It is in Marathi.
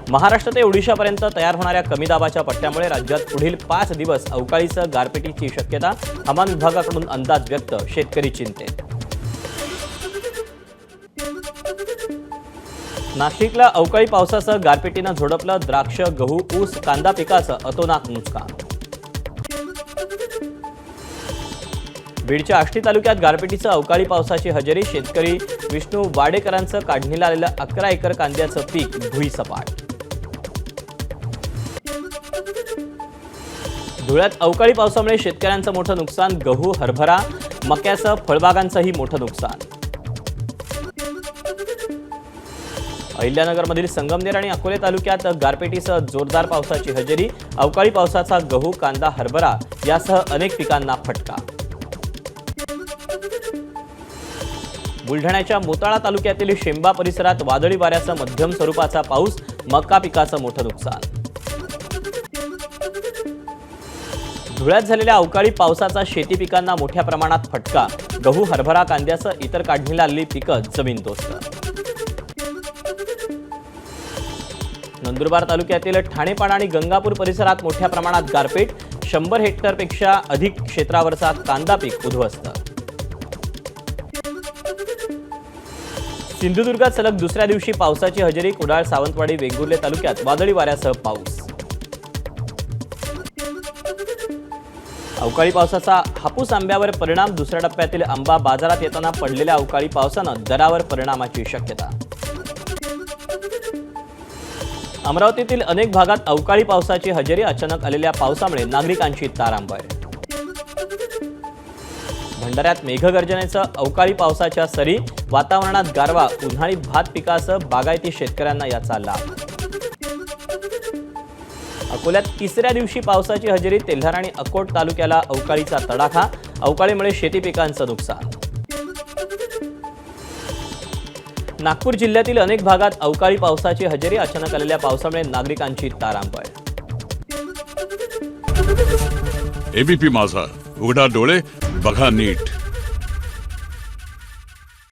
महाराष्ट्र ते ओडिशापर्यंत तयार होणाऱ्या कमी दाबाच्या पट्ट्यामुळे राज्यात पुढील 5 दिवस अवकाळीसह गारपिटीची शक्यता. हवामान विभागाकडून अंदाज व्यक्त. शेतकरी चिंतेत. नाशिकला अवकाळी पावसासह गारपिटीनं झोडपलं. द्राक्ष, गहू, ऊस, कांदा पिकाचं अतोनात नुकसान. बीडच्या आष्टी तालुक्यात गारपिटीचं अवकाळी पावसाची हजेरी. शेतकरी विष्णू वाडेकरांचं काढणीला आलेलं 11 एकर कांद्याचं पीक भुईसपाट. धुळ्यात अवकाळी पावसामुळे शेतकऱ्यांचं मोठं नुकसान. गहू, हरभरा, मक्यासह फळबागांचंही मोठं नुकसान. अहिल्यानगरमधील संगमनेर आणि अकोले तालुक्यात गारपिटीसह जोरदार पावसाची हजेरी. अवकाळी पावसाचा गहू, कांदा, हरभरा यासह अनेक पिकांना फटका. बुलढाण्याच्या मोताळा तालुक्यातील शेंबा परिसरात वादळी वाऱ्यासह मध्यम स्वरूपाचा पाऊस. मका पिकाचं मोठं नुकसान. धुळ्यात झालेल्या अवकाळी पावसाचा शेती पिकांना मोठ्या प्रमाणात फटका. गहू, हरभरा, कांद्यासह इतर काढणीला आलेली पिकं जमीनदोस्त. नंदुरबार तालुक्यातील ठाणेपाडा आणि गंगापूर परिसरात मोठ्या प्रमाणात गारपीट. 100 हेक्टरपेक्षा अधिक क्षेत्रावरचा कांदा पीक उद्ध्वस्त. सिंधुदुर्गात सलग दुसऱ्या दिवशी पावसाची हजेरी. कुडाळ, सावंतवाडी, वेंगुर्ले तालुक्यात वादळी वाऱ्यासह पाऊस. अवकाळी पावसाचा हापूस आंब्यावर परिणाम. दुसऱ्या टप्प्यातील आंबा बाजारात येताना पडलेल्या अवकाळी पावसानं दरावर परिणामाची शक्यता. अमरावतीतील अनेक भागात अवकाळी पावसाची हजेरी. अचानक आलेल्या पावसामुळे नागरिकांची तारांबळ. भंडाऱ्यात मेघगर्जनेसह अवकाळी पावसाच्या सरी. वातावरणात गारवा. उन्हाळी भात पिकासह बागायती शेतकऱ्यांना याचा लाभ. अकोल्यात तिसऱ्या दिवशी पावसाची हजेरी. तेल्हार आणि अकोट तालुक्याला अवकाळीचा तडाखा. अवकाळीमुळे शेती पिकांचं नुकसान. नागपूर जिल्ह्यातील अनेक भागात अवकाळी पावसाची हजेरी. अचानक आलेल्या पावसामुळे नागरिकांची तारांबळ. एबीपी माझा, उघडा डोळे बघा नीट.